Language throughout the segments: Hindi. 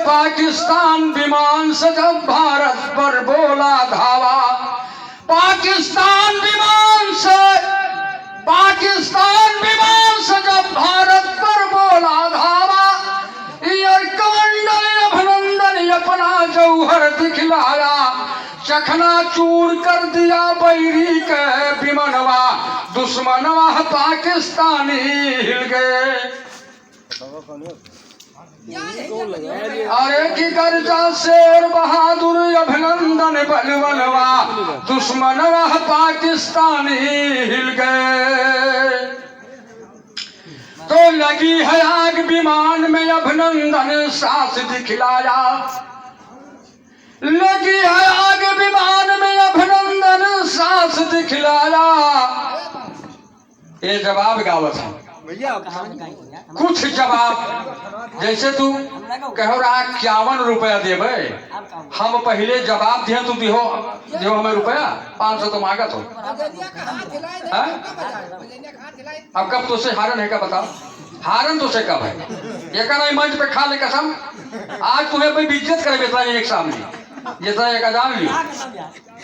पाकिस्तान विमान से जब भारत पर बोला धावा, पाकिस्तान विमान से जब भारत पर बोला धावा, यार कमंडल अभिनंदन अपना जौहर दिखलाया, चखना चूर कर दिया बैरी के विमनवा, दुश्मनवा पाकिस्तानी हिल गए। अरे की गर्जा शेर बहादुर अभिनंदन बलवनवा, दुश्मनवा पाकिस्तानी हिल गए। तो लगी है आग विमान में अभिनंदन सांस दिखलाया, लगी है आग विमान में अभिनंदन सांस दिखलाया। ये जवाब गावत है कुछ जवाब, जैसे तू कहो रहा 51 रुपया देवे, हम पहले जवाब दिए तू दिहो हमें रुपया 500 तो मांगत हो। अब कब तुझसे हारन है क्या बताओ, हारन तुझसे कब है? एक नहीं मंच पे खा ले कसम, आज तुम्हें कोई इज्जत करे बेटा एक सामने जितना एक जान ली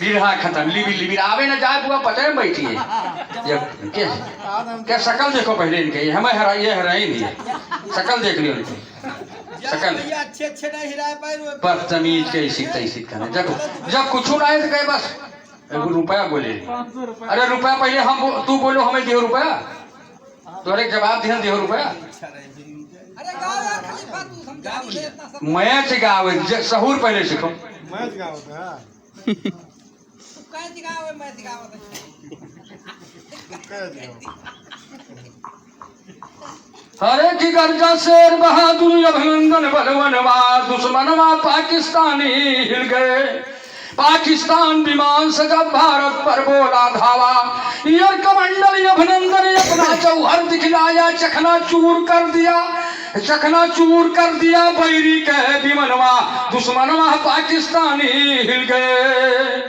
बिरहा खत्म लिबी आवे न जाए पूरा पते में बैठी है। क्या शकल देखो पहले इनके, हमें हराई नहीं है, शकल देख लियो इनकी शकल। अच्छे नहीं हिराए पाए, बदतमीज कैसी तैसी करने, जब कुछ ना आए तो कहे बस रुपया बोले। अरे रुपया पहले हम तू बोलो हमें दियो रुपया, तो अरे जवाब दिया दियो रुपया। मैच गावे सहूर पहले सीखो। हरे की गर्जा शेर बहादुर अभिनंदन बलवनवा, दुश्मनवा पाकिस्तानी हिल गए। पाकिस्तान विमान से जब भारत पर बोला धावा, यार कमंडल अभिनंदन अपना जौहर दिखलाया, चखना चूर कर दिया बैरी के विमनवा, दुश्मनवा पाकिस्तानी हिल गए।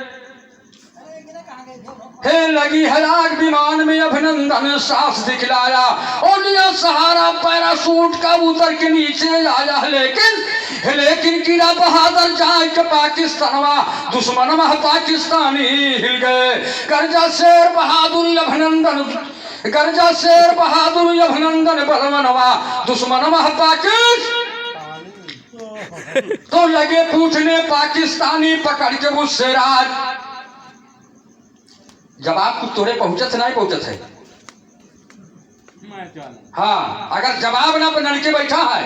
हे लगी है आग विमान में अभिनंदन सांस दिखलाया, और लिया सहारा पैराशूट का उतर के नीचे आया, लेकिन गिरा बहादुर जाए के पाकिस्तानवा, दुश्मनवा पाकिस्तानी हिल गए। गर्जा शेर बहादुर अभिनंदन बलवनवा, दुश्मनवा पाकिस्तानी। तो लगे पूछने पाकिस्तानी पकड़ के मुझसे राज, जवाब कुछ तोरे पहुंचत नहीं पहुंचत है। हाँ, अगर जवाब ना लड़के बैठा है,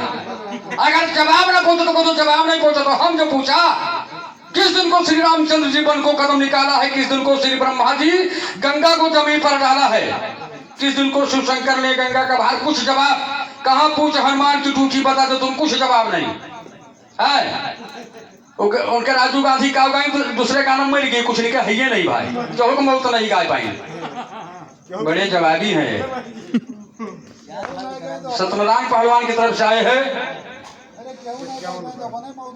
अगर जवाब ना पहुंचे तो जवाब नहीं पहुंचा। तो हम जो पूछा किस दिन को श्री रामचंद्र जी वन को कदम निकाला है, किस दिन को श्री ब्रह्मा जी गंगा को जमीन पर डाला है, किस दिन को शिव शंकर ने गंगा का भार, कुछ जवाब कहाँ पूछ हनुमान की टूटी बता दो तुम, कुछ जवाब नहीं है। उनके राजीव गांधी का गाय दूसरे का नाम मर गए, कुछ लिखा है ये नहीं भाई, जो हुक्म तो नहीं गाय पाएंगे। बड़े जवाबी हैं। सत्यनारायण पहलवान की तरफ से आए हैं।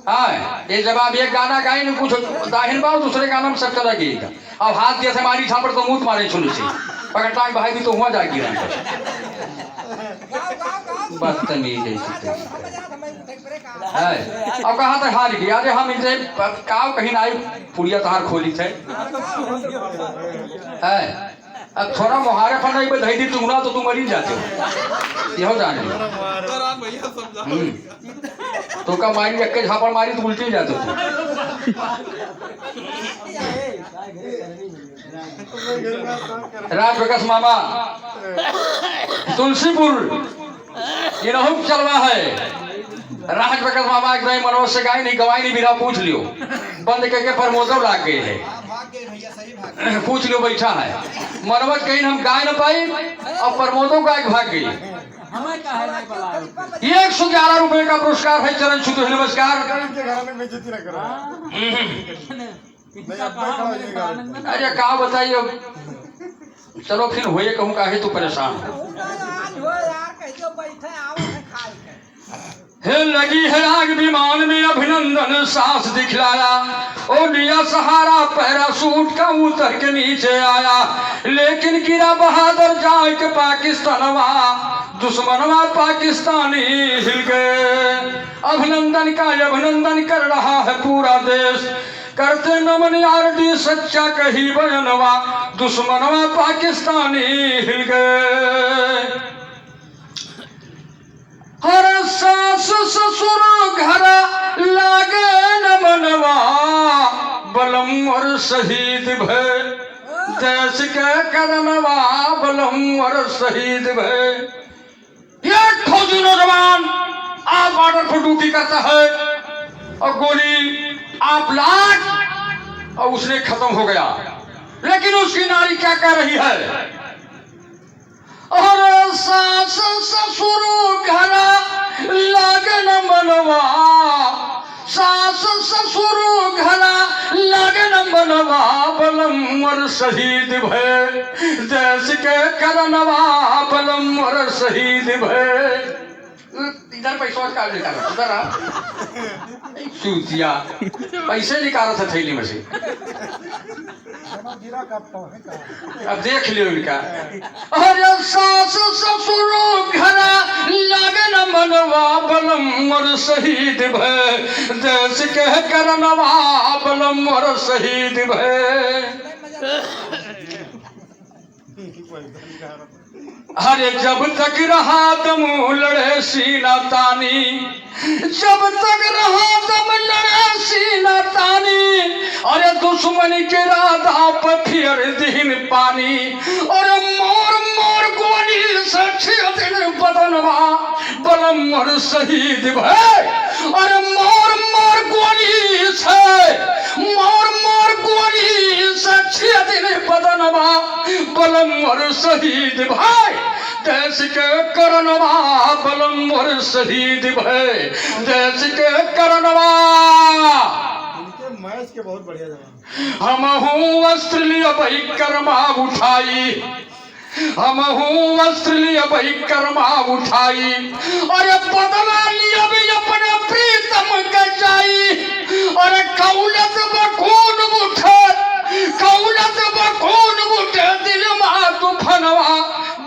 हाँ, ये जवाब एक गाना गाए न कुछ दाहिन बाव, दूसरे गाना में सब चला गया। अब हाथ दिया से मारी छापड़ तो मुंह मारे सुनी से अगर टांग भाई भी तो हुआ जाएगी। बदतमीज अब कहा तक हार गया। अरे हम इनसे काव कहीं ना आई पुड़िया तहार खोली थे। अब थोड़ा मुहारे पर नहीं बधाई दी तुम ना तो तुम मरी जाते हो, यह जाने तो का मारी एक झापड़ मारी तो उल्टी जाते हो। राज प्रकाश मामा तुलसीपुर ये नहुक चलवा है। राज प्रकाश मामा एक मनोज से गाय नहीं गवाई नहीं बिना पूछ लियो, बंद करके प्रमोदर लाग गए है। पूछ लियो बैठा है मनोज कहीं हम गाय न पाई और प्रमोदों गाय भाग गई। 111 रुपए का पुरस्कार है। चरण छूत नमस्कार। अरे कहा बताइए, चलो फिर हुए कहूँ काहे तू परेशान है। लगी है आग विमान में अभिनंदन सांस दिखलाया, और लिया सहारा पैराशूट का उतर के नीचे आया, लेकिन गिरा बहादुर जाए के पाकिस्तानवा, दुश्मनवा पाकिस्तानी हिल गए। अभिनंदन का अभिनंदन कर रहा है पूरा देश, करते नमन यार दी सच्चा कही बयानवा, दुश्मनवा पाकिस्तानी हिल गए। हर सास ससुर घर लागे नमनवा, बलम और शहीद भय देश के करनवा, बलम और शहीद भय। ये फौजी नौजवान आप बॉर्डर पर ड्यूटी करता है और गोली आप लाख और उसने खत्म हो गया, लेकिन उसकी नारी क्या कह रही है? और सास ससुर घर लगन मनवा, सास ससुर घर लगन मनवा, बलम और शहीद भय देश के करनवा, बलम और शहीद भय। इधर पैसा निकाल निकाल उधर आ चूतिया, पैसे निकाल था थैली में से। अब देख लियो इनका। अरे सास ससुर घर लगन मनवा, बलम और शहीद भय देश के करनवा, बलम और शहीद भय। अरे जब तक रहा दम लड़े सीना तानी, जब तक रहा दम लड़े सीना तानी, अरे दुश्मन के राधा पर फिर दिन पानी, और मोर मोर गोली से दिन बदनवा, बलम और शहीद भय। और मोर मोर गोली से, मोर मोर गोली से दिन बदनवा, बलम और शहीद भय देश के करनवा, बलम और शहीद भय देश के करनवा। मैच के बहुत बढ़िया जवान। हम हूँ अस्ट्रेलिया भाई कर्मा उठाई, हम हूँ अस्ट्रेलिया भाई कर्मा उठाई, और बदला लिया भी अपने प्रीतम के जाई, और कौलत बखून उठे, कौलत बखून उठे दिल मा तूफानवा,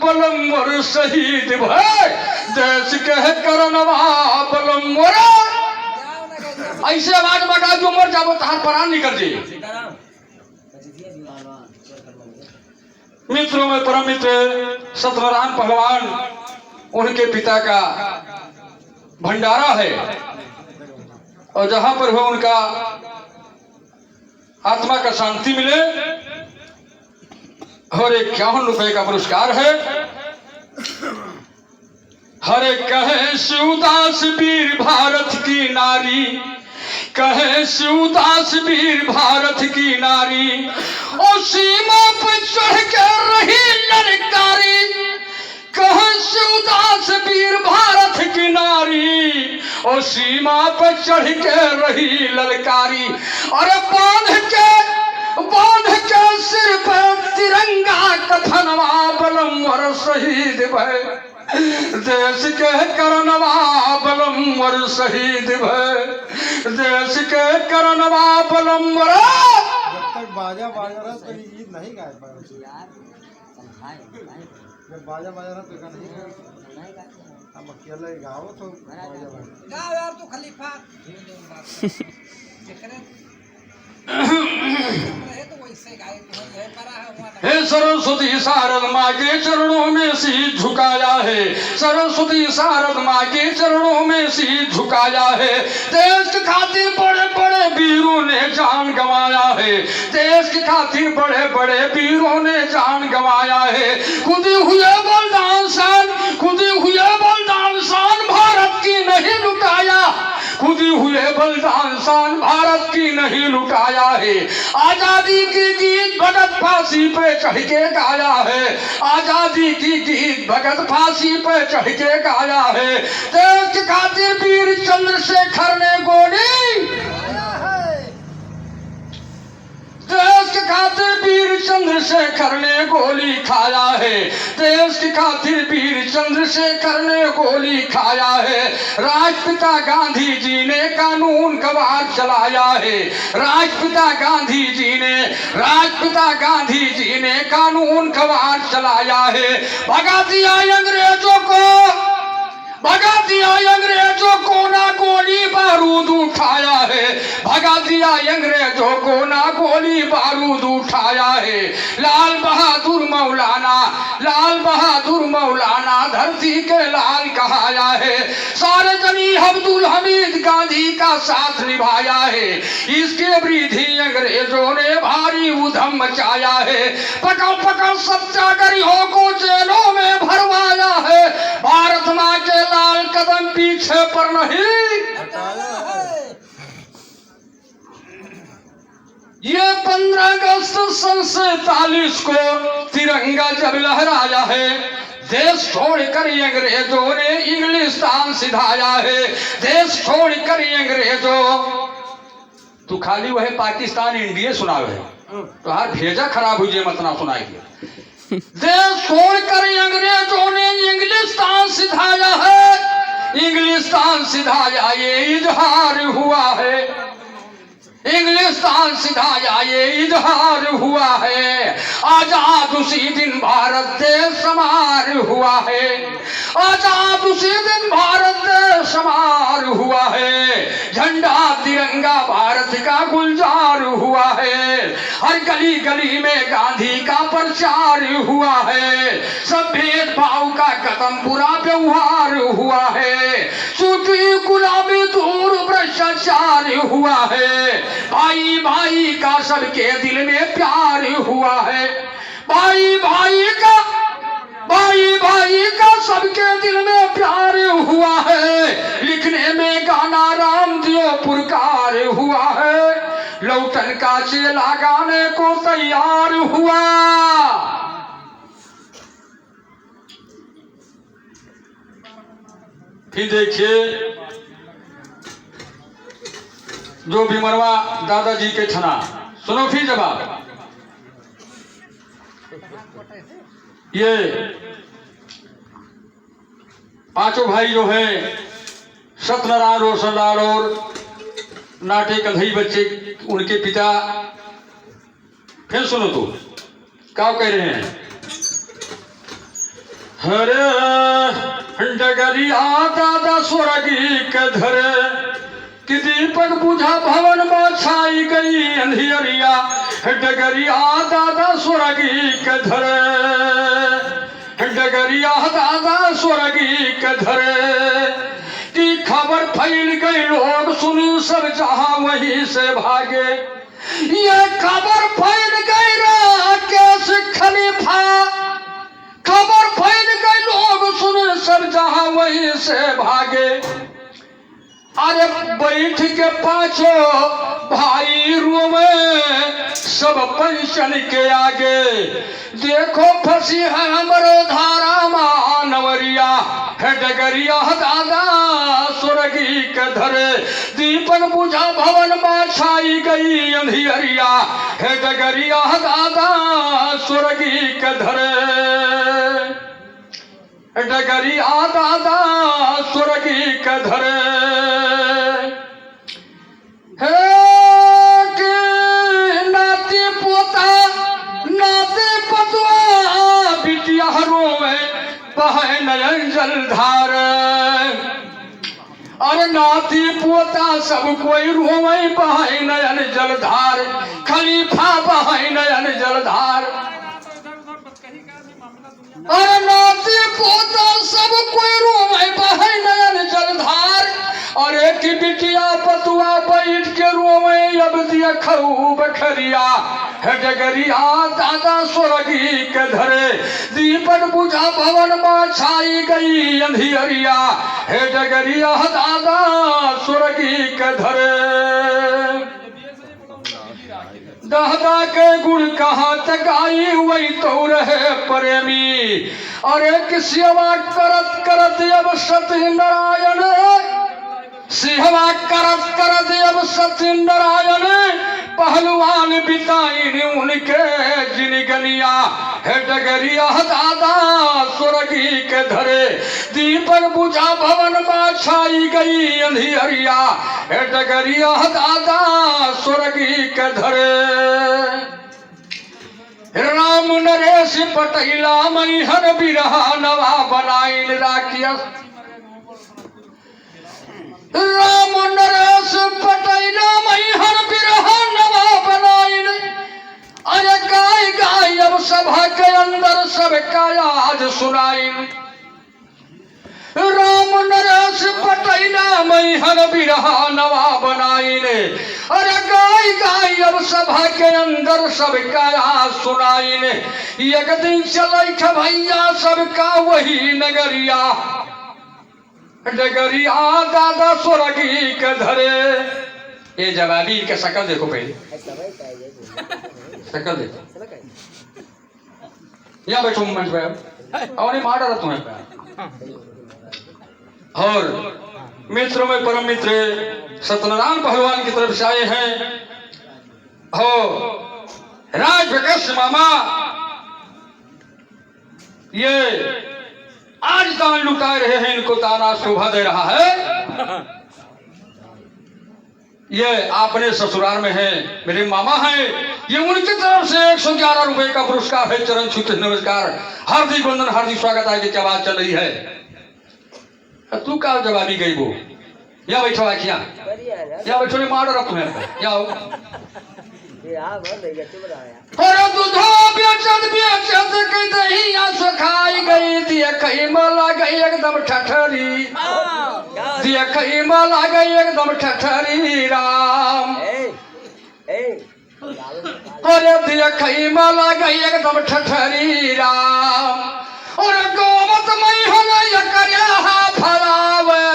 बलम और शहीद भय देश के करनवा, बलम और। ऐसे आवाज बगा जो मर जाबो तहार प्राण निकल जाए। मित्रों में परम मित्र सत्यनारायण पहलवान, उनके पिता का भंडारा है, और जहां पर हो उनका आत्मा का शांति मिले, और 51 रुपए का पुरस्कार है। हरे कहे शिवदास वीर भारत की नारी, कहे शिवदास वीर भारत की नारी, और सीमा पर चढ़ के रही ललकारी, कहे शिवदास वीर भारत की नारी, और सीमा पर चढ़ के रही ललकारी, और बांध के सिर पर तिरंगा कफनवा, बलम और शहीद भय देश के करनवा, बलम और शहीद भय देश के करनवा, बलम और। जब तक बाजा बाजा रहा तो ये गीत नहीं गा पाए, जब बाजा बाजा रहा तो नहीं गा, हम अकेले गाओ तो बाजा बाजा गाओ यार, तो खलीफा हे सरस्वती शारद माँ के चरणों में शीश झुकाया है, सरस्वती शारद माँ के चरणों में शीश झुकाया है। देश के खातिर बड़े बड़े वीरों ने जान गंवाया है, देश के खातिर बड़े बड़े वीरों ने जान गंवाया है। खुद हुए बलिदान शान, खुद हुए बलिदान शान भारत की नहीं लुटाया, खुद हुए बलिदान शान भारत की नहीं लुटाया है। आजादी की गीत भगत फांसी पे चढ़ के गाया है, आजादी की गीत भगत फांसी पे चढ़ के गाया है। देश के खातिर वीर चंद्रशेखर ने गोली, देश के खातिर वीर चंद्रशेखर चंद्रशेखर ने गोली खाया है, देश की खातिर वीर चंद्रशेखर ने गोली खाया है। राष्ट्रपिता गांधी जी ने कानून का वार चलाया है, राष्ट्रपिता गांधी जी ने कानून का वार चलाया है। भगा दिया अंग्रेजों को ना गोली बारूद उठाया है, भगा दिया अंग्रेजों को ना गोली बारूद उठाया है। लाल बहादुर मौलाना धरती के लाल कहाया है। सारे जनी अब्दुल हमीद गांधी का साथ निभाया है, इसके वृद्धि अंग्रेजों ने भारी उधम मचाया है। पकड़ सत्याग्रहियों को जेलों में भरवाया है। भारत माँ के लाल कदम पीछे पर नहीं। ये 15 अगस्त 1947 को तिरंगा जब लहराया है, देश छोड़कर अंग्रेजों ने इंग्लिस्तान सिधाया है। देश छोड़कर अंग्रेजों तू खाली वह पाकिस्तान इंडिया सुनावे तो हर भेजा खराब हुई मत ना सुनाएगी। देश छोड़कर अंग्रेजों ने इंग्लिस्तान सिधाया है, इंग्लिस्तान सिधाया ये इजहार हुआ है। इंग्लिस्तान सिधाया ये इजहार हुआ है। आजाद उसी दिन भारत देश समार हुआ है, आजाद उसी दिन भारत देश समार हुआ है। झंडा तिरंगा भारत का गुलजार हुआ है। हर गली गली में गांधी का प्रचार हुआ है। सब भेदभाव का खत्म पूरा व्यवहार हुआ है। सूफी गुलामी दूर भ्रष्टाचार हुआ है। भाई भाई का सबके दिल में प्यार हुआ है। भाई भाई का सबके दिल में प्यार हुआ है। लिखने में गाना रामदेव पुरकार हुआ है। लौटन का चेला गाने को तैयार हुआ। फिर देखिए जो भी मरवा दादाजी के छना सुनो फिर जवाब। ये पांचों भाई जो है सत्यनारायण रोशनलाल और नाटे कन्हई बच्चे उनके पिता, फिर सुनो तो क्या कह रहे हैं। हरे डगरिया दादा स्वर्गी के धरे कि दीपक बुझा भवन में छाई गई अंधियरिया। डगरिया दादा स्वर्गी के धरे, डगरिया दादा स्वर्गी के धरे की खबर फैल गई। लोग सुनी सब जहां वहीं से भागे। ये खबर फैल गई राकेश खलीफा, खबर फैल गई लोग सुने सब जहां वहीं से भागे। अरे बैठ के पांचों भाई रोवे सब पंचन के आगे। देखो फंसी है हमरो धारा मानवरिया। है डगरिया दादा स्वर्गी के धरे दीपक बुझा भवन में छाई गई अंधियरिया। है डगरिया दादा स्वर्गी के धरे, डगरिया दादा स्वर्गी के धरे। नाती पोता नाती पतुआ बिटिया रोवे बहे नयन जलधार। अरे नाती पोता सब कोई रोवे बहे नयन जलधार। खलीफा बहे नयन जलधार। अरे नाती पोता सब कोई रोवे बहे नयन जलधार। अरे की बिटिया पतुआ बैठ के रोवे अब दिया खूब खरिया। है डगरिया दादा स्वर्गी के धरे दीपक बुझा भवन में छाई गई अंधियरिया। है डगरिया दादा स्वर्गी के धरे। दादा के गुण कहाँ तक आई वही तो रहे प्रेमी। अरे कि सेवा करत करत अब सत्यनारायण, सेवा करत करत अब सत्यनारायण पहलवान बिताइन उनके जिन गलिया है डगरिया दादा स्वर्गी के धरे दीपक बुझा भवन में छाई गई अंधियरिया है डगरिया दादा स्वर्गी के धरे राम नरेश पटेला मैहर बिरहा नवा बनाइन राखिया राम नरेश पटेला मैहर बिरहा नवा बनाइन अरे गाय गाय अब सभा के अंदर सबका आज सुनाइन राम नरेश पटेला मैहर बिरहा नवा बनाइन अरे गाय गाय अब सभा के अंदर सबका आज सुनाइन एक दिन चलै भैया सबका वही नगरिया डगरिया दादा स्वर्गी के धरे ये जवाबी के शकल देखो पहले शकल देखो यहाँ बैठो मंच पे और मार डाला तुम्हें और मित्रों में परम मित्र सत्यनारायण पहलवान की तरफ से आए हैं हो राज विकास मामा ये आज दान लुटा रहे हैं इनको ताना शोभा दे रहा है ये अपने ससुराल में है मेरे मामा हैं ये उनकी तरफ से 111 रुपए का पुरस्कार है चरण छूते नमस्कार हार्दिक वंदन हार्दिक स्वागत है की आवाज चल रही है तू का जवाबी गई वो या बैठो आखिया या बैठो ने मार रख तुम्हें या और दूधो बेचत बेचत के दहिया सुखाई गई दिया कहीं मला गई एकदम ठठरी दिया कहीं मला गई एकदम ठठरी राम अरे दिया कहीं मला गई एकदम ठठरी राम और गोमत मई होना या करया फलावे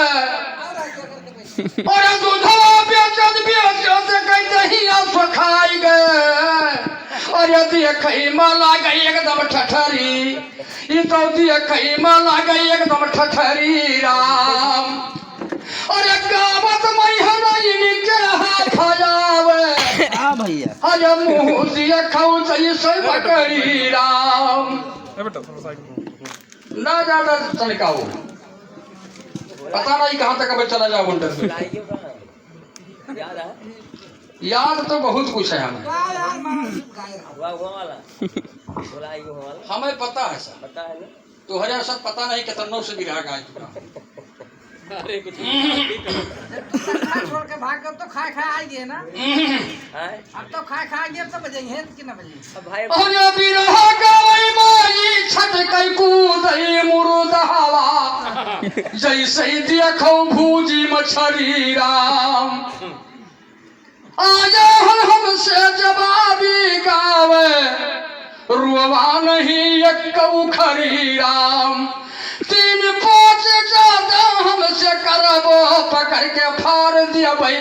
और दूधो बेचत बेचत के दहिया सुखाई गए और यदि कहीं माला गई एकदम ठठरी ये तो दिया कहीं माला गई एकदम ठठरी राम और गावत मई होना इनके हाथ फलावे हां भैया अरे मुंह दिया खाऊ सही सही बकरी राम ना ज्यादा चलकाओ पता नहीं कहाँ तक अब चला जाओ बंदर से याद तो बहुत कुछ है हमें हमें पता है सर तुम्हारे सब पता नहीं कितनों से गिरा गाय अरे कुछ छोड़ के भाग कर तो खाए खाए आएंगे ना अब तो खाए खाएंगे अब तो बजेंगे कि ना बजेंगे भाई अरे बिरहा गावई माई छट कई कूदई मुरुदहवा जैसे देखो भूजी मछरी राम आया हमसे जवाबी गावे रुआ नहीं एक खरी राम 3-5 ज्यादा हमसे करबो पकड़ के फाड़ दिया भाई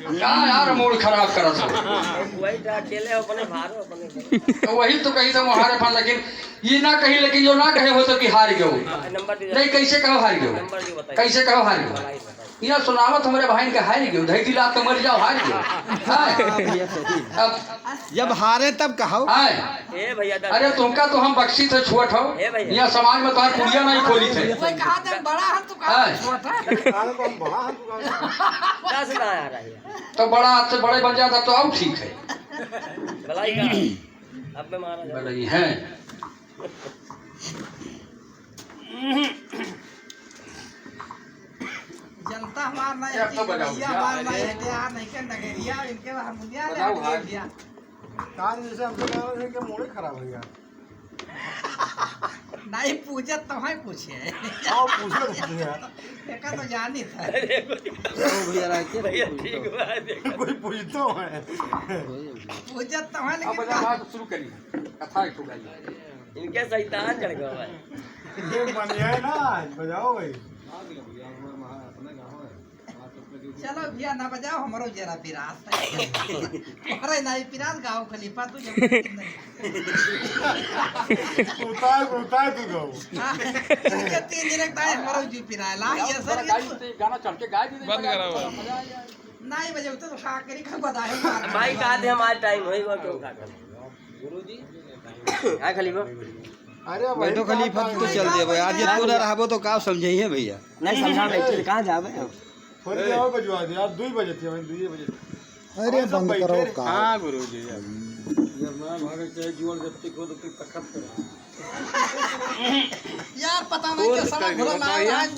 क्या यार मूड खराब करा था वही तो कही था हारे फान लेकिन ये ना कही लेकिन जो ना कहे हो तो कि हार गयो नहीं कैसे कहो हार गयो कैसे कहो हार गयो यह सुनावत हमारे भाई के हार गयो धई दिला तो मर जाओ हार गयो जब हारे तब कहो अरे तुमका तो हम बख्शी थे छुअट हो यहाँ समाज में तुम्हारी कुड़िया नहीं खोली थे तो बड़ा हाथ से बड़े बन जाता तो अब ठीक है बड़े हैं जनता हमारा नहीं के नगरिया इनके हारमोनिया ले दिया कान जैसे हमसे कह रहे थे कि मोड़े खराब हो गया नहीं पूछे तो है पूछे आओ पूछो यार देखा तो जानी था भैया ठीक बात है कोई पूछतो है पूछे तो है अब लेकिन बात शुरू करिए कथा एक ठुकाइए इनके शैतान चढ़ गए भाई ये बनिया है ना बजाओ भाई चलो भैया ना बजाओ हमारो जरा पिरास अरे नहीं पिरास गाओ खलीफा तू जब उतार तू गाओ ये तीन डायरेक्ट आए हमारो जी पिराला ये सर गाना चल के गाय भी बंद करा हुआ। नहीं बजे तो शाकरी का बधाई मार भाई कहा थे हमारे टाइम होई वो क्यों खा कर गुरुजी हां खलीफा अरे भाई बैठो खलीफा तो चल दे भाई आज ये तू ना रहबो तो का समझाइए भैया नहीं समझा बैठे कहां जावे फोन के और बजवा दे यार 2 बजे थे 2 बजे अरे बंद करो का हाँ गुरुजी ये मैं भागे चाहे जीवन जब्ती को तो तखत करे यार पता नहीं क्या समय भला आज